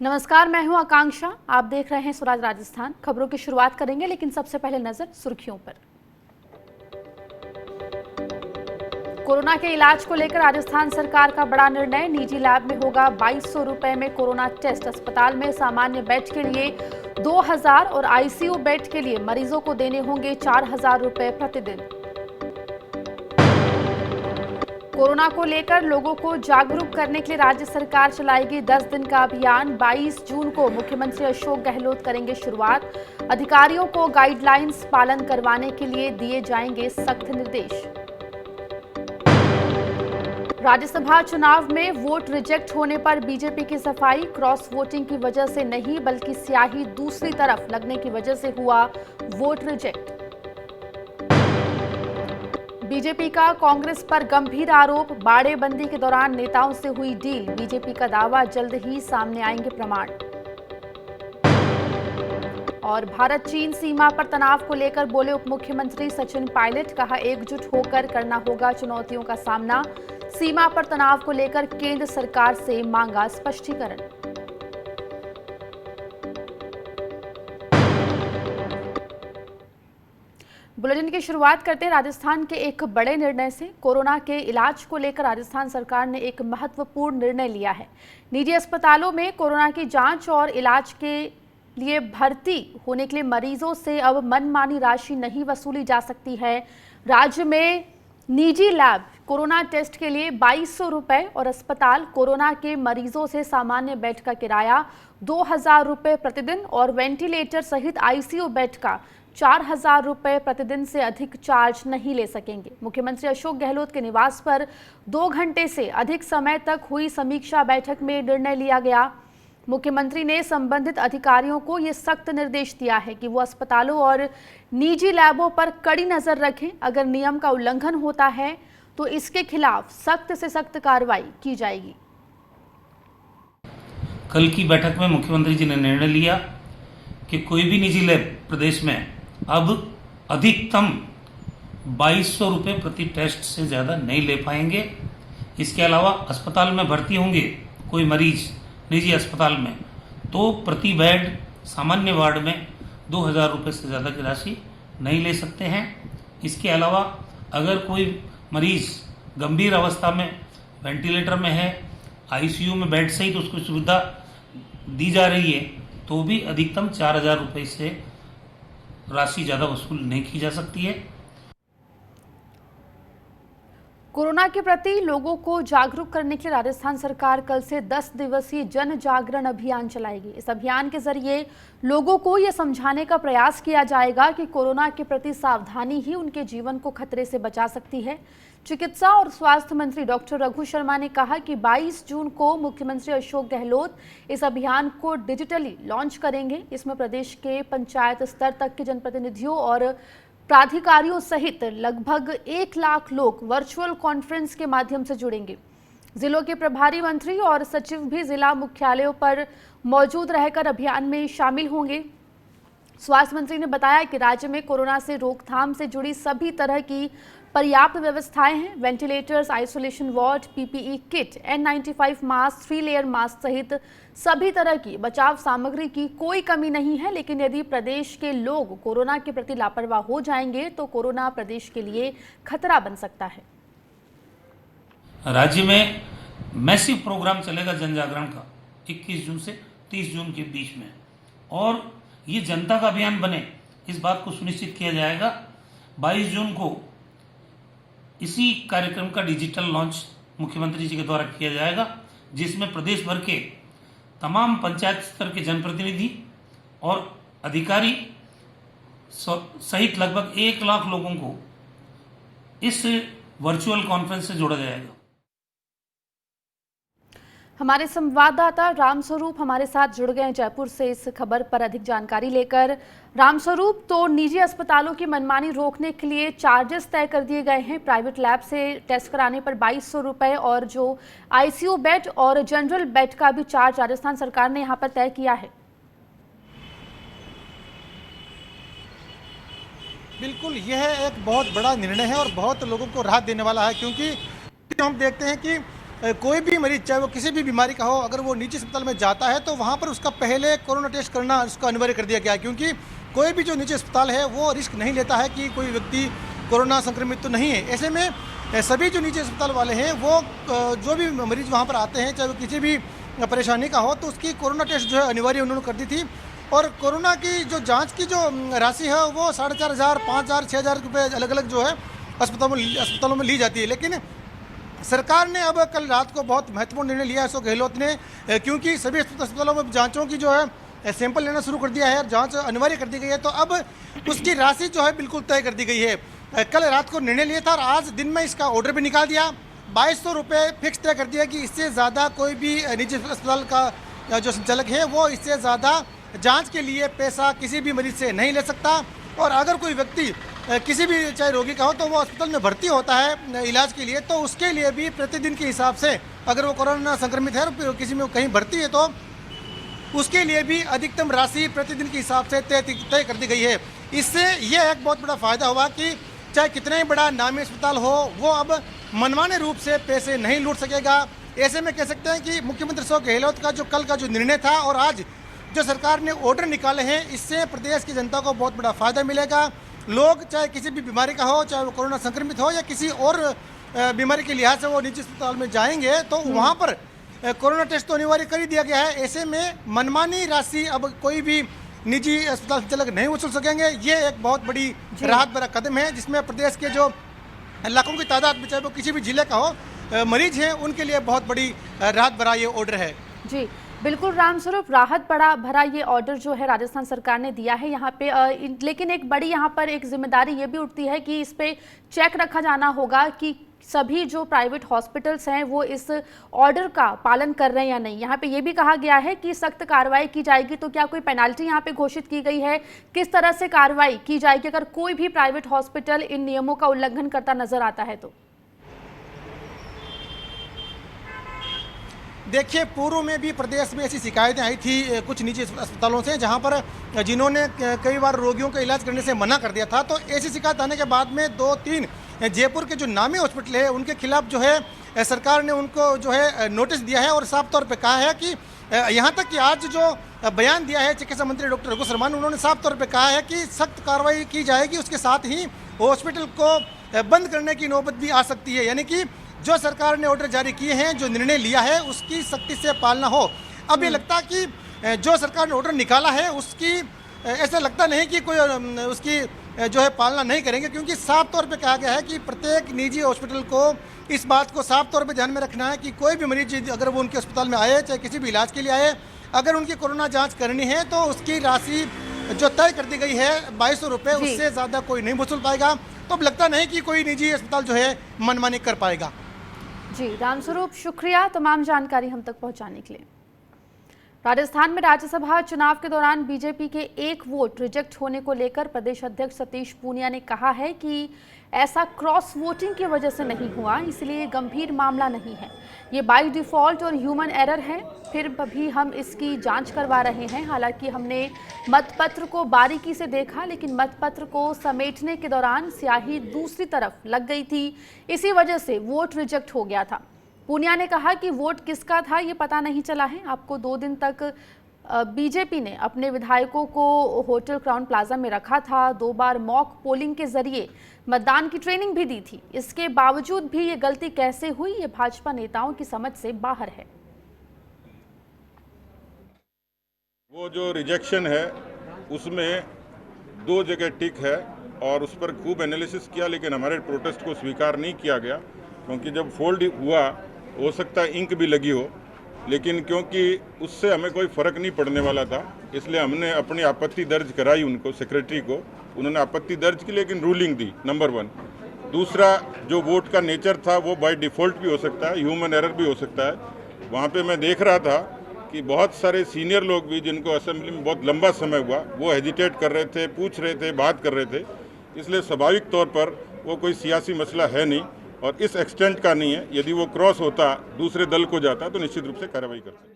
नमस्कार, मैं हूं आकांक्षा। आप देख रहे हैं स्वराज राजस्थान। खबरों की शुरुआत करेंगे, लेकिन सबसे पहले नजर सुर्खियों पर। कोरोना के इलाज को लेकर राजस्थान सरकार का बड़ा निर्णय। निजी लैब में होगा 2200 रुपए में कोरोना टेस्ट। अस्पताल में सामान्य बेड के लिए 2000 और आईसीयू बेड के लिए मरीजों को देने होंगे 4000 रुपए प्रतिदिन। कोरोना को लेकर लोगों को जागरूक करने के लिए राज्य सरकार चलाएगी 10 दिन का अभियान। 22 जून को मुख्यमंत्री अशोक गहलोत करेंगे शुरुआत। अधिकारियों को गाइडलाइंस पालन करवाने के लिए दिए जाएंगे सख्त निर्देश। राज्यसभा चुनाव में वोट रिजेक्ट होने पर बीजेपी की सफाई। क्रॉस वोटिंग की वजह से नहीं, बल्कि स्याही दूसरी तरफ लगने की वजह से हुआ वोट रिजेक्ट। बीजेपी का कांग्रेस पर गंभीर आरोप। बाड़ेबंदी के दौरान नेताओं से हुई डील। बीजेपी का दावा, जल्द ही सामने आएंगे प्रमाण। और भारत चीन सीमा पर तनाव को लेकर बोले उप मुख्यमंत्री सचिन पायलट। कहा, एकजुट होकर करना होगा चुनौतियों का सामना। सीमा पर तनाव को लेकर केंद्र सरकार से मांगा स्पष्टीकरण। बुलेटिन की शुरुआत करते हैं राजस्थान के एक बड़े निर्णय से। कोरोना के इलाज को लेकर राजस्थान सरकार ने एक महत्वपूर्ण निर्णय लिया है। निजी अस्पतालों में कोरोना की जांच और इलाज के लिए भर्ती होने के लिए मरीजों से अब मनमानी राशि नहीं वसूली जा सकती है। राज्य में निजी लैब कोरोना टेस्ट के लिए 2200 रुपए और अस्पताल कोरोना के मरीजों से सामान्य बेड का किराया 2000 रुपए प्रतिदिन और वेंटिलेटर सहित आईसीयू बेड का 4000 रुपए प्रतिदिन से अधिक चार्ज नहीं ले सकेंगे। मुख्यमंत्री अशोक गहलोत के निवास पर 2 घंटे से अधिक समय तक हुई समीक्षा बैठक में निर्णय लिया गया। मुख्यमंत्री ने संबंधित अधिकारियों को ये सख्त निर्देश दिया है कि वो अस्पतालों और निजी लैबों पर कड़ी नजर रखें। अगर नियम का उल्लंघन होता है तो इसके खिलाफ सख्त से सख्त कार्रवाई की जाएगी। कल की बैठक में मुख्यमंत्री जी ने निर्णय लिया कि कोई भी निजी लैब प्रदेश में अब अधिकतम 2200 रुपये प्रति टेस्ट से ज़्यादा नहीं ले पाएंगे। इसके अलावा अस्पताल में भर्ती होंगे कोई मरीज निजी अस्पताल में, तो प्रति बेड सामान्य वार्ड में 2000 रुपये से ज़्यादा की राशि नहीं ले सकते हैं। इसके अलावा अगर कोई मरीज गंभीर अवस्था में वेंटिलेटर में है, आईसीयू में बेड सहित उसको सुविधा दी जा रही है, तो भी अधिकतम 4000 रुपये से राशि ज़्यादा वसूल नहीं की जा सकती है। कोरोना के प्रति लोगों को जागरूक करने के लिए राजस्थान सरकार कल से 10 दिवसीय जन जागरण अभियान चलाएगी। इस अभियान के जरिए लोगों को यह समझाने का प्रयास किया जाएगा कि कोरोना के प्रति सावधानी ही उनके जीवन को खतरे से बचा सकती है। चिकित्सा और स्वास्थ्य मंत्री डॉक्टर रघु शर्मा ने कहा कि 22 जून को मुख्यमंत्री अशोक गहलोत इस अभियान को डिजिटली लॉन्च करेंगे। इसमें प्रदेश के पंचायत स्तर तक के जनप्रतिनिधियों और प्राधिकारियों सहित लगभग 1 लाख लोग वर्चुअल कॉन्फ्रेंस के माध्यम से जुड़ेंगे। जिलों के प्रभारी मंत्री और सचिव भी जिला मुख्यालयों पर मौजूद रहकर अभियान में शामिल होंगे। स्वास्थ्य मंत्री ने बताया कि राज्य में कोरोना से रोकथाम से जुड़ी सभी तरह की पर्याप्त व्यवस्थाएं हैं। Ventilators, isolation ward, PPE kit, N95 mask, 3 layer mask सहित सभी तरह की बचाव सामग्री की कोई कमी नहीं है। लेकिन यदि प्रदेश के लोग कोरोना के प्रति लापरवाह हो जाएंगे तो कोरोना प्रदेश के लिए खतरा बन सकता है। राज्य में मैसिव प्रोग्राम चलेगा जन जागरण का 21 जून से 30 जून के बीच में, और ये जनता का अभियान बने इस बात को सुनिश्चित किया जाएगा। 22 जून को इसी कार्यक्रम का डिजिटल लॉन्च मुख्यमंत्री जी के द्वारा किया जाएगा, जिसमें प्रदेश भर के तमाम पंचायत स्तर के जनप्रतिनिधि और अधिकारी सहित लगभग 1 लाख लोगों को इस वर्चुअल कॉन्फ्रेंस से जोड़ा जाएगा। हमारे संवाददाता रामस्वरूप हमारे साथ जुड़ गए हैं जयपुर से इस खबर पर अधिक जानकारी लेकर। रामस्वरूप, तो निजी अस्पतालों की मनमानी रोकने के लिए चार्जेस तय कर दिए गए हैं। प्राइवेट लैब से टेस्ट कराने पर 2200 रुपए और जो आईसीयू बेड और जनरल बेड का भी चार्ज राजस्थान सरकार ने यहां पर तय किया है। बिल्कुल, यह एक बहुत बड़ा निर्णय है और बहुत लोगों को राहत देने वाला है, क्योंकि हम देखते हैं कि कोई भी मरीज चाहे वो किसी भी बीमारी का हो, अगर वो निजी अस्पताल में जाता है तो वहाँ पर उसका पहले कोरोना टेस्ट करना उसका अनिवार्य कर दिया गया है, क्योंकि कोई भी जो निजी अस्पताल है वो रिस्क नहीं लेता है कि कोई व्यक्ति कोरोना संक्रमित तो नहीं है। ऐसे में सभी जो निजी अस्पताल वाले हैं वो जो भी मरीज वहाँ पर आते हैं चाहे वो किसी भी परेशानी का हो तो उसकी कोरोना टेस्ट जो है अनिवार्य उन्होंने कर दी थी। और कोरोना की जो जांच की जो राशि है वो 4,500, 5,000, 6,000 रुपये अलग अलग जो है अस्पतालों में ली जाती है। लेकिन सरकार ने अब कल रात को बहुत महत्वपूर्ण निर्णय लिया अशोक गहलोत ने, क्योंकि सभी अस्पतालों में जांचों की जो है सैंपल लेना शुरू कर दिया है और जांच अनिवार्य कर दी गई है, तो अब उसकी राशि जो है बिल्कुल तय कर दी गई है। कल रात को निर्णय लिया था और आज दिन में इसका ऑर्डर भी निकाल दिया। 2,200 रुपये फिक्स तय कर दिया कि इससे ज़्यादा कोई भी निजी अस्पताल का जो संचालक है वो इससे ज़्यादा जांच के लिए पैसा किसी भी मरीज से नहीं ले सकता। और अगर कोई व्यक्ति किसी भी चाहे रोगी का हो तो वो अस्पताल में भर्ती होता है इलाज के लिए, तो उसके लिए भी प्रतिदिन के हिसाब से अगर वो कोरोना संक्रमित है और किसी में कहीं भर्ती है तो उसके लिए भी अधिकतम राशि प्रतिदिन के हिसाब से तय कर दी गई है। इससे यह एक बहुत बड़ा फायदा हुआ कि चाहे कितना ही बड़ा नामी अस्पताल हो वो अब मनमाने रूप से पैसे नहीं लूट सकेगा। ऐसे में कह सकते हैं कि मुख्यमंत्री अशोक गहलोत का जो कल का जो निर्णय था और आज जो सरकार ने ऑर्डर निकाले हैं इससे प्रदेश की जनता को बहुत बड़ा फायदा मिलेगा। लोग चाहे किसी भी बीमारी का हो, चाहे वो कोरोना संक्रमित हो या किसी और बीमारी के लिहाज से वो निजी अस्पताल में जाएंगे तो वहाँ पर कोरोना टेस्ट तो अनिवार्य कर ही दिया गया है। ऐसे में मनमानी राशि अब कोई भी निजी अस्पताल संचालक नहीं वसूल सकेंगे। ये एक बहुत बड़ी राहत भरा कदम है जिसमें प्रदेश के जो लाखों की तादाद में चाहे वो किसी भी जिले का हो मरीज हैं उनके लिए बहुत बड़ी राहत भरा ये ऑर्डर है। जी बिल्कुल रामस्वरूप, राहत बड़ा भरा ये ऑर्डर जो है राजस्थान सरकार ने दिया है यहाँ पे, लेकिन एक बड़ी यहाँ पर एक जिम्मेदारी ये भी उठती है कि इस पे चेक रखा जाना होगा कि सभी जो प्राइवेट हॉस्पिटल्स हैं वो इस ऑर्डर का पालन कर रहे हैं या नहीं। यहाँ पे ये भी कहा गया है कि सख्त कार्रवाई की जाएगी, तो क्या कोई पेनाल्टी यहाँ पे घोषित की गई है? किस तरह से कार्रवाई की जाएगी अगर कोई भी प्राइवेट हॉस्पिटल इन नियमों का उल्लंघन करता नजर आता है तो? देखिए, पूर्व में भी प्रदेश में ऐसी शिकायतें आई थी कुछ निजी अस्पतालों से जहां पर जिन्होंने कई बार रोगियों का इलाज करने से मना कर दिया था। तो ऐसी शिकायत आने के बाद में 2-3 जयपुर के जो नामी हॉस्पिटल है उनके खिलाफ जो है सरकार ने उनको जो है नोटिस दिया है और साफ तौर पे कहा है कि यहाँ तक कि आज जो बयान दिया है चिकित्सा मंत्री डॉक्टर रघु शर्मा ने, उन्होंने साफ तौर पे कहा है कि सख्त कार्रवाई की जाएगी, उसके साथ ही हॉस्पिटल को बंद करने की नौबत भी आ सकती है। यानी कि जो सरकार ने ऑर्डर जारी किए हैं, जो निर्णय लिया है उसकी सख्ती से पालना हो। अब ये लगता कि जो सरकार ने ऑर्डर निकाला है उसकी ऐसा लगता नहीं कि कोई उसकी जो है पालना नहीं करेंगे, क्योंकि साफ तौर पे कहा गया है कि प्रत्येक निजी हॉस्पिटल को इस बात को साफ तौर पे ध्यान में रखना है कि कोई भी मरीज अगर वो उनके अस्पताल में आए, चाहे किसी भी इलाज के लिए आए, अगर उनकी कोरोना जाँच करनी है तो उसकी राशि जो तय कर दी गई है 2,200 रुपये, उससे ज़्यादा कोई नहीं वसूल पाएगा। तो अब लगता नहीं कि कोई निजी अस्पताल जो है मनमानी कर पाएगा। जी रामस्वरूप, शुक्रिया तमाम जानकारी हम तक पहुंचाने के लिए। राजस्थान में राज्यसभा चुनाव के दौरान बीजेपी के एक वोट रिजेक्ट होने को लेकर प्रदेश अध्यक्ष सतीश पूनिया ने कहा है कि ऐसा क्रॉस वोटिंग की वजह से नहीं हुआ, इसलिए गंभीर मामला नहीं है। ये बाय डिफॉल्ट और ह्यूमन एरर है, फिर भी हम इसकी जांच करवा रहे हैं। हालांकि हमने मतपत्र को बारीकी से देखा, लेकिन मतपत्र को समेटने के दौरान स्याही दूसरी तरफ लग गई थी, इसी वजह से वोट रिजेक्ट हो गया था। पूनिया ने कहा कि वोट किसका था ये पता नहीं चला है। आपको 2 दिन तक बीजेपी ने अपने विधायकों को होटल क्राउन प्लाजा में रखा था, 2 बार मॉक पोलिंग के जरिए मतदान की ट्रेनिंग भी दी थी। इसके बावजूद भी ये गलती कैसे हुई, ये भाजपा नेताओं की समझ से बाहर है। वो जो रिजेक्शन है उसमें 2 जगह टिक है और उस पर खूब एनालिसिस किया, लेकिन हमारे प्रोटेस्ट को स्वीकार नहीं किया गया, क्योंकि जब फोल्ड हुआ हो सकता है इंक भी लगी हो, लेकिन क्योंकि उससे हमें कोई फ़र्क नहीं पड़ने वाला था, इसलिए हमने अपनी आपत्ति दर्ज कराई उनको, सेक्रेटरी को। उन्होंने आपत्ति दर्ज की, लेकिन रूलिंग दी, नंबर 1। दूसरा, जो वोट का नेचर था वो बाय डिफ़ॉल्ट भी हो सकता है, ह्यूमन एरर भी हो सकता है। वहाँ पे मैं देख रहा था कि बहुत सारे सीनियर लोग भी, जिनको असेंबली में बहुत लंबा समय हुआ, वो हेजिटेट कर रहे थे, पूछ रहे थे, बात कर रहे थे। इसलिए स्वाभाविक तौर पर वो कोई सियासी मसला है नहीं और इस एक्सटेंट का नहीं है। यदि वो क्रॉस होता, दूसरे दल को जाता, तो निश्चित रूप से कार्रवाई करते।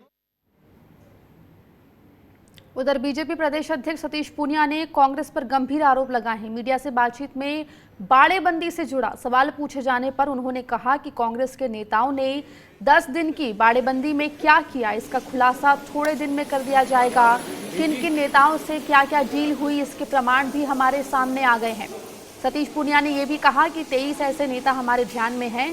उधर बीजेपी प्रदेश अध्यक्ष सतीश पूनिया ने कांग्रेस पर गंभीर आरोप लगाए हैं। मीडिया से बातचीत में बाड़ेबंदी से जुड़ा सवाल पूछे जाने पर उन्होंने कहा कि कांग्रेस के नेताओं ने 10 दिन की बाड़ेबंदी में क्या किया, इसका खुलासा थोड़े दिन में कर दिया जाएगा। किन किन नेताओं से क्या क्या डील हुई, इसके प्रमाण भी हमारे सामने आ गए हैं। सतीश पूनिया ने यह भी कहा कि 23 ऐसे नेता हमारे ध्यान में हैं।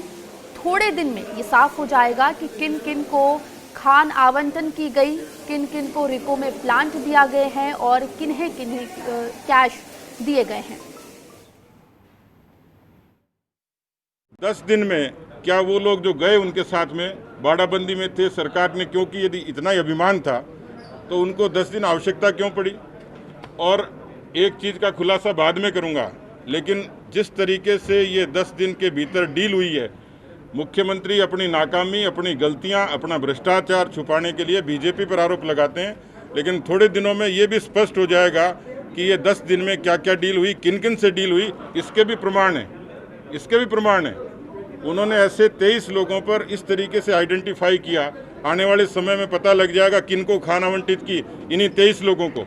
थोड़े दिन में ये साफ हो जाएगा कि किन किन को खान आवंटन की गई, किन किन को रिको में प्लांट दिया गए हैं और किन्हें किन्हें कैश दिए गए हैं। 10 दिन में क्या वो लोग जो गए उनके साथ में बाड़ाबंदी में थे, सरकार ने क्योंकि यदि इतना ही अभिमान था तो उनको 10 दिन आवश्यकता क्यों पड़ी। और एक चीज़ का खुलासा बाद में करूंगा, लेकिन जिस तरीके से ये 10 दिन के भीतर डील हुई है, मुख्यमंत्री अपनी नाकामी, अपनी गलतियां, अपना भ्रष्टाचार छुपाने के लिए बीजेपी पर आरोप लगाते हैं, लेकिन थोड़े दिनों में ये भी स्पष्ट हो जाएगा कि ये 10 दिन में क्या क्या डील हुई, किन किन से डील हुई, इसके भी प्रमाण हैं। उन्होंने ऐसे 23 लोगों पर इस तरीके से आइडेंटिफाई किया, आने वाले समय में पता लग जाएगा किन को खान आवंटित की, इन्हीं 23 लोगों को।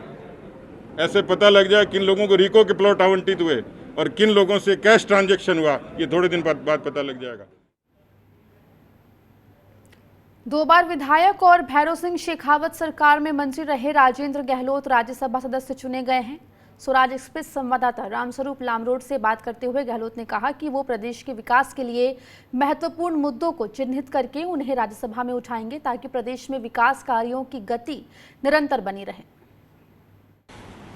ऐसे पता लग जाए किन लोगों को रिको के प्लॉट आवंटित हुए और किन लोगों से कैश ट्रांजैक्शन हुआ, ये थोड़े दिन बाद पता लग जाएगा। 2 बार विधायक और भैरव सिंह शेखावत सरकार में मंत्री रहे राजेंद्र गहलोत राज्यसभा सदस्य चुने गए हैं। स्वराज एक्सप्रेस संवाददाता रामस्वरूप लामरोड से बात करते हुए गहलोत ने कहा कि वो प्रदेश के विकास के लिए महत्वपूर्ण मुद्दों को चिन्हित करके उन्हें राज्यसभा में उठाएंगे ताकि प्रदेश में विकास कार्यों की गति निरंतर बनी रहे।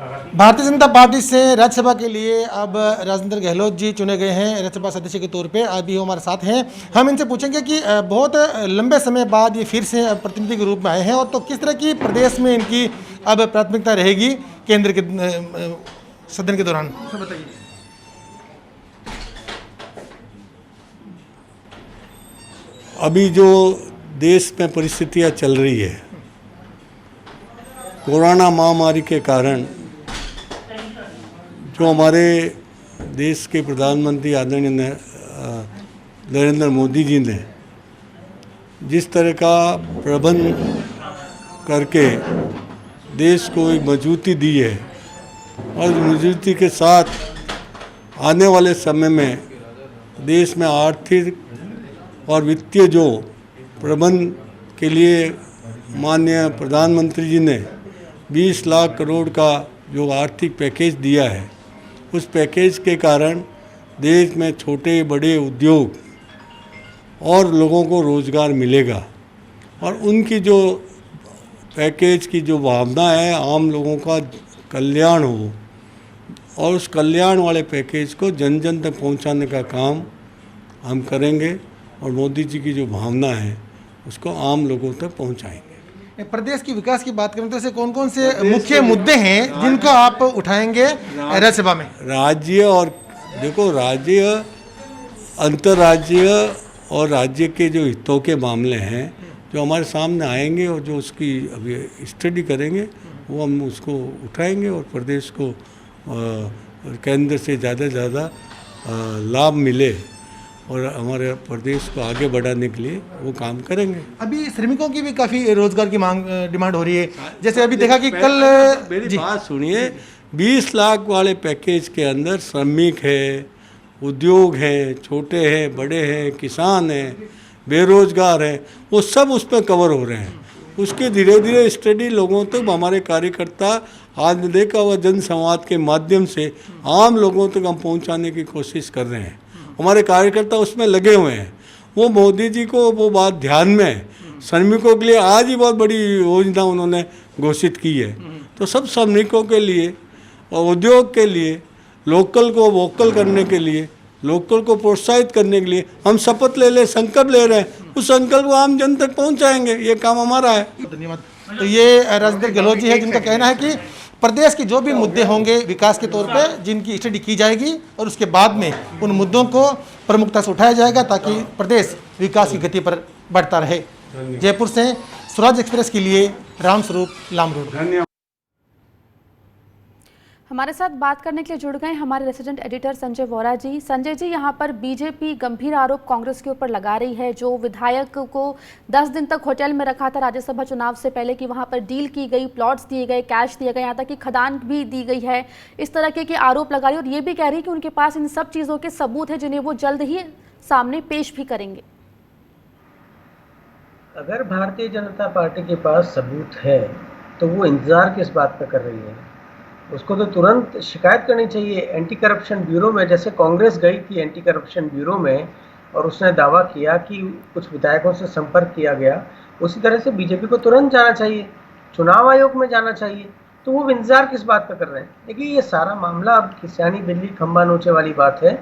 भारतीय जनता पार्टी से राज्यसभा के लिए अब राजेंद्र गहलोत जी चुने गए हैं राज्यसभा सदस्य के तौर पे। अभी वो हमारे साथ हैं, हम इनसे पूछेंगे कि बहुत लंबे समय बाद ये फिर से प्रतिनिधि के रूप में आए हैं, और तो किस तरह की प्रदेश में इनकी अब प्राथमिकता रहेगी केंद्र के सदन के दौरान, सब बताइए। अभी जो देश में परिस्थितियाँ चल रही है, कोरोना महामारी के कारण जो हमारे देश के प्रधानमंत्री आदरणीय नरेंद्र मोदी जी ने जिस तरह का प्रबंध करके देश को एक मजबूती दी है, और मजबूती के साथ आने वाले समय में देश में आर्थिक और वित्तीय जो प्रबंध के लिए माननीय प्रधानमंत्री जी ने 20 लाख करोड़ का जो आर्थिक पैकेज दिया है, उस पैकेज के कारण देश में छोटे बड़े उद्योग और लोगों को रोज़गार मिलेगा, और उनकी जो पैकेज की जो भावना है आम लोगों का कल्याण हो, और उस कल्याण वाले पैकेज को जन जन तक पहुंचाने का काम हम करेंगे, और मोदी जी की जो भावना है उसको आम लोगों तक पहुंचाएंगे। प्रदेश की विकास की बात करें तो ऐसे कौन कौन से मुख्य मुद्दे हैं जिनको आप उठाएंगे राज्यसभा में? राज्य और देखो, राज्य, अंतर्राज्यीय और राज्य के जो हितों के मामले हैं जो हमारे सामने आएंगे और जो उसकी अभी स्टडी करेंगे, वो हम उसको उठाएंगे और प्रदेश को केंद्र से ज़्यादा लाभ मिले और हमारे प्रदेश को आगे बढ़ाने के लिए वो काम करेंगे। अभी श्रमिकों की भी काफ़ी रोजगार की मांग डिमांड हो रही है, जैसे अभी देखा कि कल मेरी बात सुनिए, 20 लाख वाले पैकेज के अंदर श्रमिक है, उद्योग है, छोटे हैं, बड़े हैं, किसान हैं, बेरोजगार हैं, वो सब उस पर कवर हो रहे हैं। उसके धीरे धीरे स्टडी लोगों तक हमारे कार्यकर्ता आज देखा हुआ जन संवाद के माध्यम से आम लोगों तक हम पहुंचाने की कोशिश कर रहे हैं। हमारे कार्यकर्ता उसमें लगे हुए हैं। वो मोदी जी को वो बात ध्यान में है। श्रमिकों के लिए आज ही बहुत बड़ी योजना उन्होंने घोषित की है। तो सब श्रमिकों के लिए और उद्योग के लिए, लोकल को वोकल करने के लिए, लोकल को प्रोत्साहित करने के लिए हम शपथ ले संकल्प ले रहे हैं। उस संकल्प को आम जन तक पहुँचाएंगे, ये काम हमारा है। धन्यवाद। तो ये राजेंद्र गहलोत जी है जिनका कहना है कि प्रदेश के जो भी मुद्दे होंगे विकास के तौर पे जिनकी स्टडी की जाएगी और उसके बाद में उन मुद्दों को प्रमुखता से उठाया जाएगा ताकि प्रदेश विकास की गति पर बढ़ता रहे। जयपुर से स्वराज एक्सप्रेस के लिए रामस्वरूप लामरोड। हमारे साथ बात करने के लिए जुड़ गए हमारे रेसिडेंट एडिटर संजय वोरा जी। संजय जी, यहाँ पर बीजेपी गंभीर आरोप कांग्रेस के ऊपर लगा रही है। जो विधायक को 10 दिन तक होटल में रखा था राज्यसभा चुनाव से पहले कि वहाँ पर डील की गई, प्लॉट्स दिए गए, कैश दिया गया, यहाँ तक कि खदान भी दी गई है, इस तरह के आरोप लगा रही है और ये भी कह रही है कि उनके पास इन सब चीज़ों के सबूत है जिन्हें वो जल्द ही सामने पेश भी करेंगे। अगर भारतीय जनता पार्टी के पास सबूत है तो वो इंतजार किस बात का कर रही है? उसको तो तुरंत शिकायत करनी चाहिए एंटी करप्शन ब्यूरो में। जैसे कांग्रेस गई थी एंटी करप्शन ब्यूरो में और उसने दावा किया कि कुछ विधायकों से संपर्क किया गया, उसी तरह से बीजेपी को तुरंत जाना चाहिए, चुनाव आयोग में जाना चाहिए। तो वो इंतजार किस बात का कर रहे हैं? देखिए, ये सारा मामला अब किसानी बिल्ली खंबा नोचे वाली बात है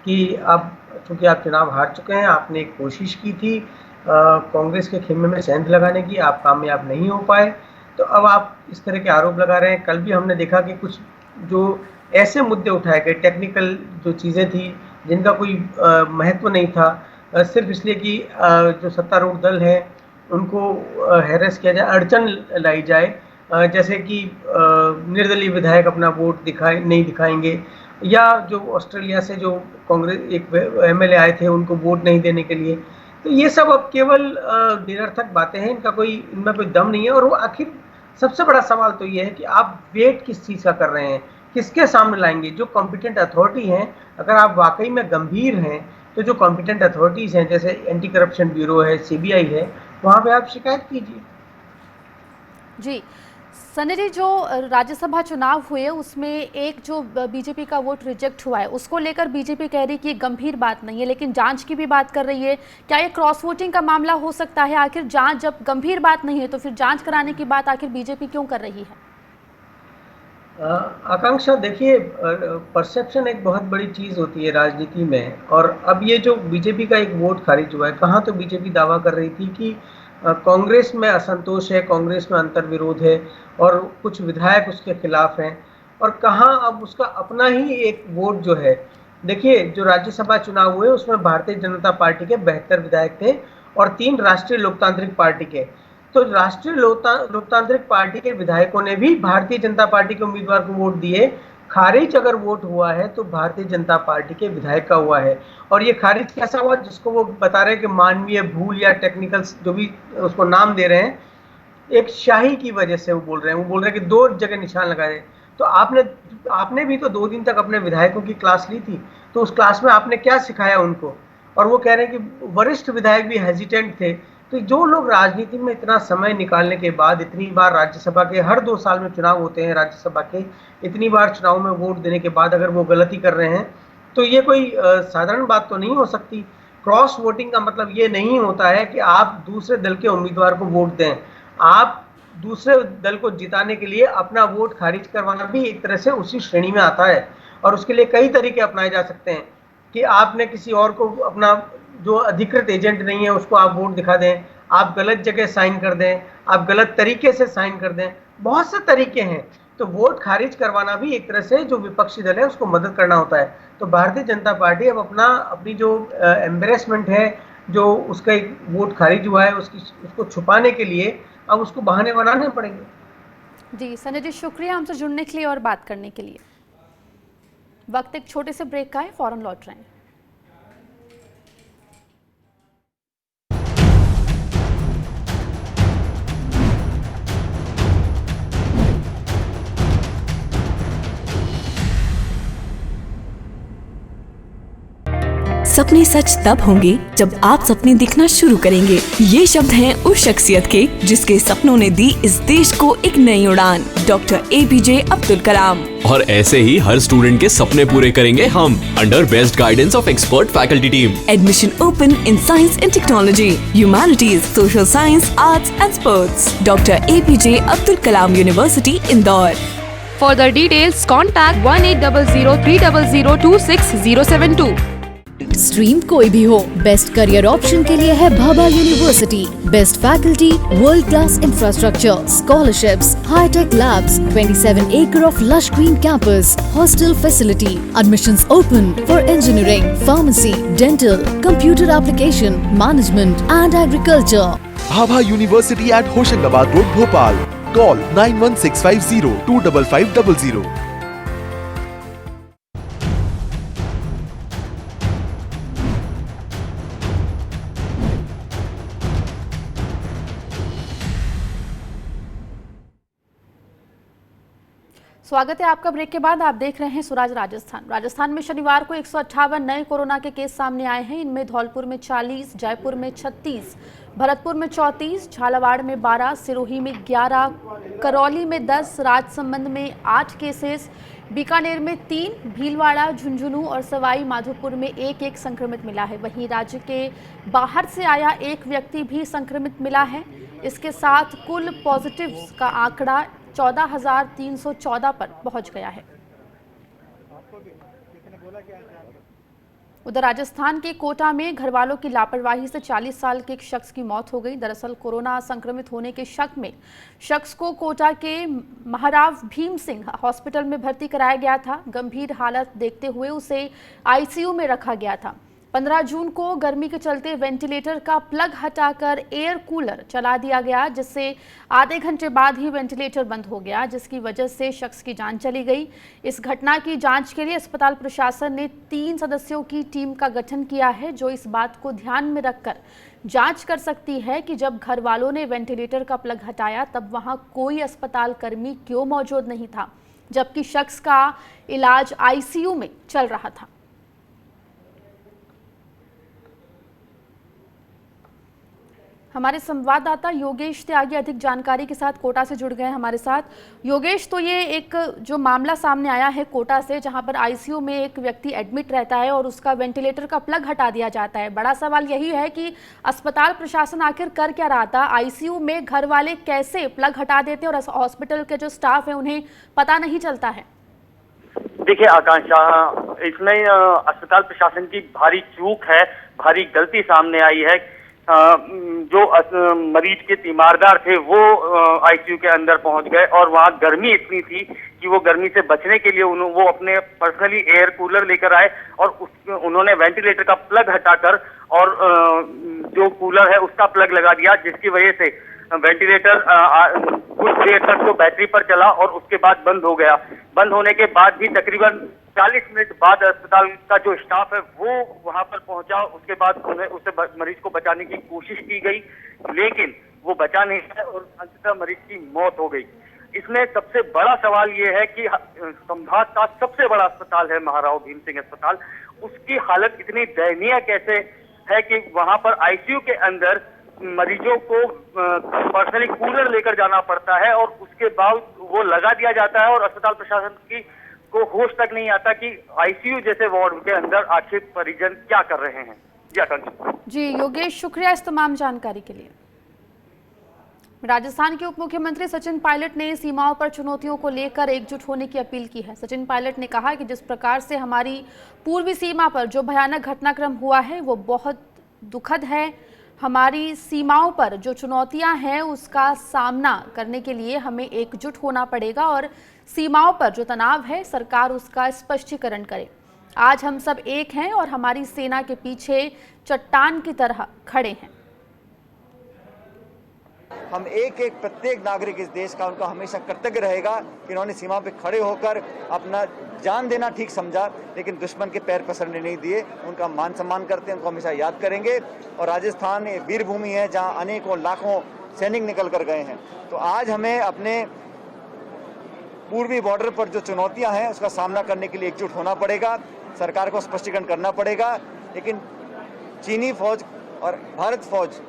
कि अब चूँकि आप चुनाव हार चुके हैं, आपने एक कोशिश की थी कांग्रेस के खेमे में सेंध लगाने की, आप कामयाब नहीं हो पाए, तो अब आप इस तरह के आरोप लगा रहे हैं। कल भी हमने देखा कि कुछ जो ऐसे मुद्दे उठाए गए, टेक्निकल जो चीज़ें थी जिनका कोई महत्व नहीं था, सिर्फ इसलिए कि जो सत्तारूढ़ दल है उनको हैरेस किया जाए, अड़चन लाई जाए, जैसे कि निर्दलीय विधायक अपना वोट नहीं दिखाएंगे, या जो ऑस्ट्रेलिया से जो कांग्रेस एक एमएलए आए थे उनको वोट नहीं देने के लिए। तो ये सब अब केवल निरर्थक बातें हैं, इनमें कोई दम नहीं है। और वो आखिर सबसे बड़ा सवाल तो ये है कि आप वेट किस चीज़ का कर रहे हैं, किसके सामने लाएंगे? जो कॉम्पिटेंट अथॉरिटी हैं, अगर आप वाकई में गंभीर हैं तो जो कॉम्पिटेंट अथॉरिटीज़ हैं जैसे एंटी करप्शन ब्यूरो है, सीबीआई है, वहाँ पे आप शिकायत कीजिए। जी संजय जी, जो राज्यसभा चुनाव हुए उसमें एक जो बीजेपी का वोट रिजेक्ट हुआ है उसको लेकर बीजेपी कह रही है कि ये गंभीर बात नहीं है, लेकिन जांच की भी बात कर रही है। क्या ये क्रॉस वोटिंग का मामला हो सकता है? आखिर जांच जब गंभीर बात नहीं है तो फिर जांच कराने की बात आखिर बीजेपी क्यों कर रही है? आकांक्षा, देखिए, परसेप्शन एक बहुत बड़ी चीज़ होती है राजनीति में। और अब ये जो बीजेपी का एक वोट खारिज हुआ है, कहाँ तो बीजेपी दावा कर रही थी कि कांग्रेस में असंतोष है, कांग्रेस में अंतर्विरोध है और कुछ विधायक उसके खिलाफ हैं, और कहाँ अब उसका अपना ही एक वोट जो है। देखिए, जो राज्यसभा चुनाव हुए उसमें भारतीय जनता पार्टी के 72 विधायक थे और 3 राष्ट्रीय लोकतांत्रिक पार्टी के। तो राष्ट्रीय लोकतांत्रिक पार्टी के विधायकों ने भी भारतीय जनता पार्टी के उम्मीदवार को वोट दिए। खारिज अगर वोट हुआ है तो भारतीय जनता पार्टी के विधायक का हुआ है। और ये खारिज कैसा हुआ, जिसको वो बता रहे हैं कि मानवीय भूल या टेक्निकल जो भी उसको नाम दे रहे हैं, एक शाही की वजह से वो बोल रहे हैं कि 2 जगह निशान लगाए। तो आपने भी तो 2 दिन तक अपने विधायकों की क्लास ली थी, तो उस क्लास में आपने क्या सिखाया उनको? और वो कह रहे हैं कि वरिष्ठ विधायक भी हेजिटेंट थे। तो जो लोग राजनीति में इतना समय निकालने के बाद, इतनी बार राज्यसभा के हर 2 साल में चुनाव होते हैं राज्यसभा के, इतनी बार चुनाव में वोट देने के बाद अगर वो गलती कर रहे हैं तो ये कोई साधारण बात तो नहीं हो सकती। क्रॉस वोटिंग का मतलब ये नहीं होता है कि आप दूसरे दल के उम्मीदवार को वोट दें। आप दूसरे दल को जिताने के लिए अपना वोट खारिज करवाना भी एक तरह से उसी श्रेणी में आता है। और उसके लिए कई तरीके अपनाए जा सकते हैं कि आपने किसी और को, अपना जो अधिकृत एजेंट नहीं है उसको आप वोट दिखा दें, आप गलत जगह साइन कर दें, आप गलत तरीके से साइन कर दें, बहुत से तरीके हैं। तो वोट खारिज करवाना भी एक तरह से जो विपक्षी दल है उसको मदद करना होता है। तो भारतीय जनता पार्टी अब अपनी जो एम्बेरसमेंट है, जो उसका एक वोट खारिज हुआ है, उसको छुपाने के लिए अब उसको बहाने बनाने पड़ेंगे। जी संजय जी, शुक्रिया हमसे जुड़ने के लिए और बात करने के लिए। वक्त एक छोटे से ब्रेक का है, फौरन लौट रहे हैं। सपने सच तब होंगे जब आप सपने दिखना शुरू करेंगे। ये शब्द हैं उस शख्सियत के जिसके सपनों ने दी इस देश को एक नई उड़ान, डॉक्टर APJ अब्दुल कलाम। और ऐसे ही हर स्टूडेंट के सपने पूरे करेंगे हम, under best guidance of expert faculty team. Admission open in science and technology, humanities, social science, arts and sports. Doctor APJ Abdul Kalam university, Indore. Further details contact 1800-300-26072। Stream कोई भी हो, बेस्ट करियर ऑप्शन के लिए है Bhabha university. Best faculty, world class infrastructure, scholarships, hitech labs, 27 acre of lush green campus, hostel facility. Admissions open for engineering, pharmacy, dental, computer application, management and agriculture. Bhabha university at Hoshangabad road, Bhopal. Call 91650 25500। स्वागत है आपका। Break के बाद आप देख रहे हैं स्वराज राजस्थान। राजस्थान में शनिवार को 158 नए कोरोना के केस सामने आए हैं। इनमें धौलपुर में 40, जयपुर में 36, भरतपुर में 34, झालावाड़ में 12, सिरोही में 11, करौली में 10, राजसमंद में 8 केसेस, बीकानेर में 3, भीलवाड़ा, झुंझुनू और सवाई माधोपुर में एक संक्रमित मिला है। वहीं राज्य के बाहर से आया एक व्यक्ति भी संक्रमित मिला है। इसके साथ कुल पॉजिटिव्स का आंकड़ा 14,314 पर पहुंच गया है। उधर राजस्थान के कोटा में घरवालों की लापरवाही से 40 साल के एक शख्स की मौत हो गई। दरअसल कोरोना संक्रमित होने के शक में शख्स को कोटा के महाराव भीम सिंह हॉस्पिटल में भर्ती कराया गया था। गंभीर हालत देखते हुए उसे आईसीयू में रखा गया था। 15 जून को गर्मी के चलते वेंटिलेटर का प्लग हटाकर एयर कूलर चला दिया गया, जिससे आधे घंटे बाद ही वेंटिलेटर बंद हो गया, जिसकी वजह से शख्स की जान चली गई। इस घटना की जांच के लिए अस्पताल प्रशासन ने 3 सदस्यों की टीम का गठन किया है, जो इस बात को ध्यान में रखकर जांच कर सकती है कि जब घर वालों ने वेंटिलेटर का प्लग हटाया तब वहां कोई अस्पताल कर्मी क्यों मौजूद नहीं था, जबकि शख्स का इलाज आईसीयू में चल रहा था। हमारे संवाददाता योगेश त्यागी अधिक जानकारी के साथ कोटा से जुड़ गए हैं हमारे साथ। योगेश, तो ये एक जो मामला सामने आया है कोटा से, जहां पर आईसीयू में एक व्यक्ति एडमिट रहता है और उसका वेंटिलेटर का प्लग हटा दिया जाता है। बड़ा सवाल यही है कि अस्पताल प्रशासन आखिर कर क्या रहा था? आईसीयू में घर वाले कैसे प्लग हटा देते और हॉस्पिटल के जो स्टाफ है उन्हें पता नहीं चलता है? देखिए आकांक्षा, इसमें अस्पताल प्रशासन की भारी चूक है, भारी गलती सामने आई है। जो मरीज के तीमारदार थे वो आईसीयू के अंदर पहुंच गए और वहां गर्मी इतनी थी कि वो गर्मी से बचने के लिए वो अपने पर्सनली एयर कूलर लेकर आए और उन्होंने वेंटिलेटर का प्लग हटाकर और जो कूलर है उसका प्लग लगा दिया, जिसकी वजह से वेंटिलेटर कुछ देर तक तो बैटरी पर चला और उसके बाद बंद हो गया। बंद होने के बाद भी तकरीबन 40 मिनट बाद अस्पताल का जो स्टाफ है वो वहां पर पहुंचा। उसके बाद उसे मरीज को बचाने की कोशिश की गई, लेकिन वो बचा नहीं है और अंततः मरीज की मौत हो गई। इसमें सबसे बड़ा सवाल ये है कि संभाग का सबसे बड़ा अस्पताल है महाराव भीम सिंह अस्पताल, उसकी हालत इतनी दयनीय कैसे है कि वहां पर आईसीयू के अंदर मरीजों को पर्सनली कूलर लेकर जाना पड़ता है और उसके बाद वो लगा दिया जाता है और अस्पताल प्रशासन को होश तक नहीं आता कि आईसीयू जैसे वार्ड के अंदर आखिर परिजन क्या कर रहे हैं। जी आकांक्षा। जी योगेश, शुक्रिया इस तमाम जानकारी के लिए। राजस्थान के उप मुख्यमंत्री सचिन पायलट ने सीमाओं पर चुनौतियों को लेकर एकजुट होने की अपील की है। सचिन पायलट ने कहा कि जिस प्रकार से हमारी पूर्वी सीमा पर जो भयानक घटनाक्रम हुआ है वो बहुत दुखद है। हमारी सीमाओं पर जो चुनौतियां हैं उसका सामना करने के लिए हमें एकजुट होना पड़ेगा और सीमाओं पर जो तनाव है सरकार उसका स्पष्टीकरण करे। आज हम सब एक हैं और हमारी सेना के पीछे चट्टान की तरह खड़े हैं। हम एक प्रत्येक नागरिक इस देश का उनका हमेशा कर्तव्य रहेगा कि उन्होंने सीमा पे खड़े होकर अपना जान देना ठीक समझा, लेकिन दुश्मन के पैर पसरने नहीं दिए। उनका मान सम्मान करते हैं, उनको हमेशा याद करेंगे। और राजस्थान वीर भूमि है जहां अनेकों लाखों सैनिक निकल कर गए हैं। तो आज हमें अपने पूर्वी बॉर्डर पर जो चुनौतियां हैं उसका सामना करने के लिए एकजुट होना पड़ेगा। सरकार को स्पष्टीकरण करना पड़ेगा, लेकिन चीनी फौज और भारत फौज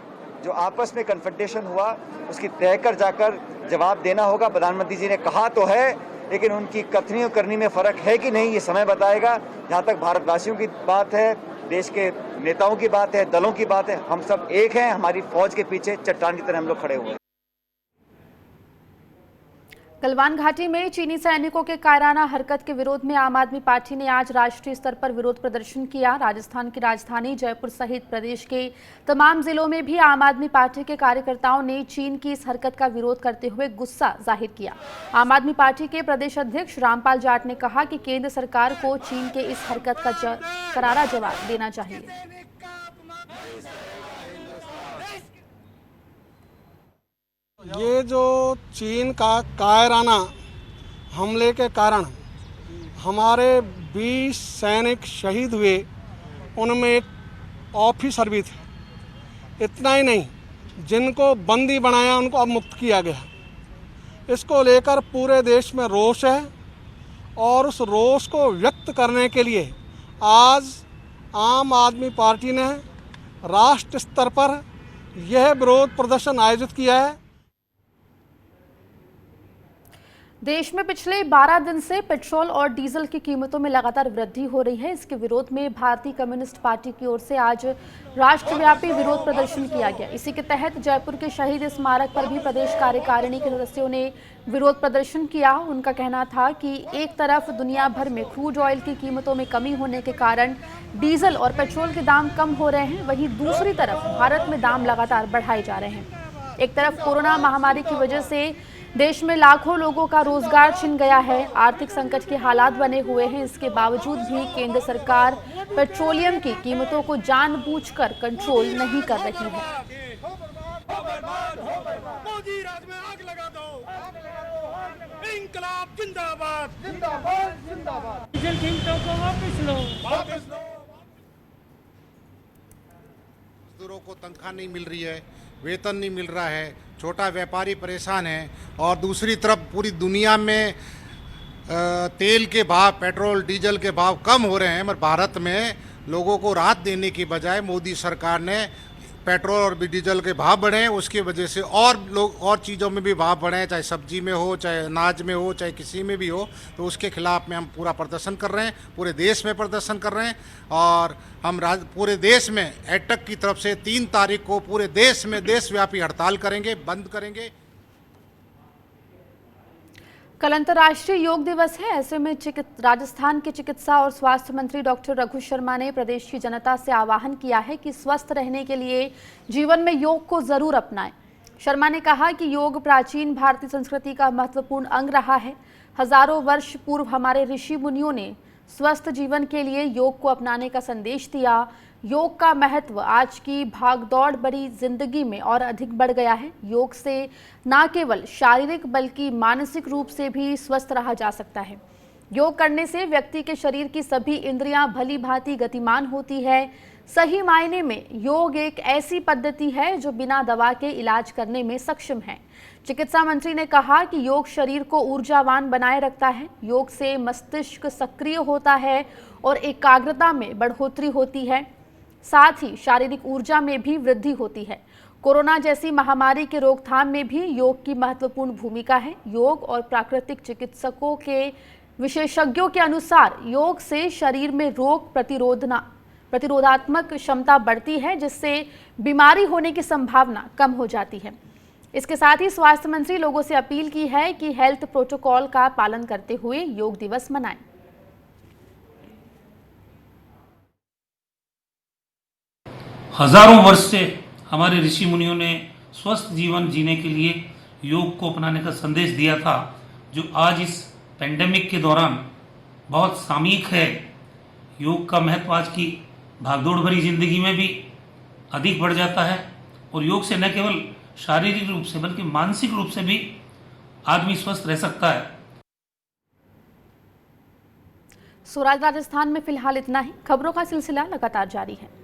जो आपस में कन्फ्रंटेशन हुआ उसकी तय कर जाकर जवाब देना होगा। प्रधानमंत्री जी ने कहा तो है, लेकिन उनकी कथनी और करनी में फर्क है कि नहीं ये समय बताएगा। जहाँ तक भारतवासियों की बात है, देश के नेताओं की बात है, दलों की बात है, हम सब एक हैं। हमारी फौज के पीछे चट्टान की तरह हम लोग खड़े हुए हैं। गलवान घाटी में चीनी सैनिकों के कायराना हरकत के विरोध में आम आदमी पार्टी ने आज राष्ट्रीय स्तर पर विरोध प्रदर्शन किया। राजस्थान की राजधानी जयपुर सहित प्रदेश के तमाम जिलों में भी आम आदमी पार्टी के कार्यकर्ताओं ने चीन की इस हरकत का विरोध करते हुए गुस्सा जाहिर किया। आम आदमी पार्टी के प्रदेश अध्यक्ष रामपाल जाट ने कहा कि केंद्र सरकार को चीन के इस हरकत का करारा जवाब देना चाहिए। ये जो चीन का कायराना हमले के कारण हमारे 20 सैनिक शहीद हुए, उनमें एक ऑफिसर भी थे। इतना ही नहीं, जिनको बंदी बनाया उनको अब मुक्त किया गया। इसको लेकर पूरे देश में रोष है और उस रोष को व्यक्त करने के लिए आज आम आदमी पार्टी ने राष्ट्र स्तर पर यह विरोध प्रदर्शन आयोजित किया है। देश में पिछले 12 दिन से पेट्रोल और डीजल की कीमतों में लगातार वृद्धि हो रही है। इसके विरोध में भारतीय कम्युनिस्ट पार्टी की ओर से आज राष्ट्रव्यापी विरोध प्रदर्शन किया गया। इसी के तहत जयपुर के शहीद स्मारक पर भी प्रदेश कार्यकारिणी के सदस्यों ने विरोध प्रदर्शन किया। उनका कहना था कि एक तरफ दुनिया भर में क्रूड ऑयल की कीमतों में कमी होने के कारण डीजल और पेट्रोल के दाम कम हो रहे हैं, वहीं दूसरी तरफ भारत में दाम लगातार बढ़ाए जा रहे हैं। एक तरफ कोरोना महामारी की वजह से देश में लाखों लोगों का रोजगार छिन गया है, आर्थिक संकट के हालात बने हुए हैं। इसके बावजूद भी केंद्र सरकार पेट्रोलियम की कीमतों को जानबूझकर कंट्रोल नहीं कर रही है। डीजल कीमतों को वापस लो। मजदूरों को तनख्वाह नहीं मिल रही है, वेतन नहीं मिल रहा है, छोटा व्यापारी परेशान है और दूसरी तरफ पूरी दुनिया में तेल के भाव, पेट्रोल डीजल के भाव कम हो रहे हैं, मगर भारत में लोगों को राहत देने की बजाय मोदी सरकार ने पेट्रोल और डीजल के भाव बढ़े हैं, उसकी वजह से और चीज़ों में भी भाव बढ़े हैं, चाहे सब्जी में हो, चाहे अनाज में हो, चाहे किसी में भी हो। तो उसके खिलाफ में हम पूरा प्रदर्शन कर रहे हैं, पूरे देश में प्रदर्शन कर रहे हैं और हम पूरे देश में एटक की तरफ से 3 तारीख को पूरे देश में देशव्यापी हड़ताल करेंगे, बंद करेंगे। कल अंतर्राष्ट्रीय योग दिवस है। ऐसे में राजस्थान के चिकित्सा और स्वास्थ्य मंत्री डॉक्टर रघु शर्मा ने प्रदेश की जनता से आह्वान किया है कि स्वस्थ रहने के लिए जीवन में योग को जरूर अपनाएं। शर्मा ने कहा कि योग प्राचीन भारतीय संस्कृति का महत्वपूर्ण अंग रहा है। हजारों वर्ष पूर्व हमारे ऋषि मुनियों ने स्वस्थ जीवन के लिए योग को अपनाने का संदेश दिया। योग का महत्व आज की भागदौड़ भरी जिंदगी में और अधिक बढ़ गया है। योग से न केवल शारीरिक बल्कि मानसिक रूप से भी स्वस्थ रहा जा सकता है। योग करने से व्यक्ति के शरीर की सभी इंद्रियां भली भांति गतिमान होती है। सही मायने में योग एक ऐसी पद्धति है जो बिना दवा के इलाज करने में सक्षम है। चिकित्सा मंत्री ने कहा कि योग शरीर को ऊर्जावान बनाए रखता है। योग से मस्तिष्क सक्रिय होता है और एकाग्रता में बढ़ोतरी होती है, साथ ही शारीरिक ऊर्जा में भी वृद्धि होती है। कोरोना जैसी महामारी के रोकथाम में भी योग की महत्वपूर्ण भूमिका है। योग और प्राकृतिक चिकित्सकों के विशेषज्ञों के अनुसार योग से शरीर में रोग प्रतिरोधात्मक क्षमता बढ़ती है, जिससे बीमारी होने की संभावना कम हो जाती है। इसके साथ ही स्वास्थ्य मंत्री लोगों से अपील की है कि हेल्थ प्रोटोकॉल का पालन करते हुए योग दिवस मनाएं। हजारों वर्ष से हमारे ऋषि मुनियों ने स्वस्थ जीवन जीने के लिए योग को अपनाने का संदेश दिया था, जो आज इस पेंडेमिक के दौरान बहुत सामयिक है। योग का महत्व आज की भागदौड़ भरी जिंदगी में भी अधिक बढ़ जाता है और योग से न केवल शारीरिक रूप से बल्कि मानसिक रूप से भी आदमी स्वस्थ रह सकता है। राजस्थान में फिलहाल इतना ही। खबरों का सिलसिला लगातार जारी है।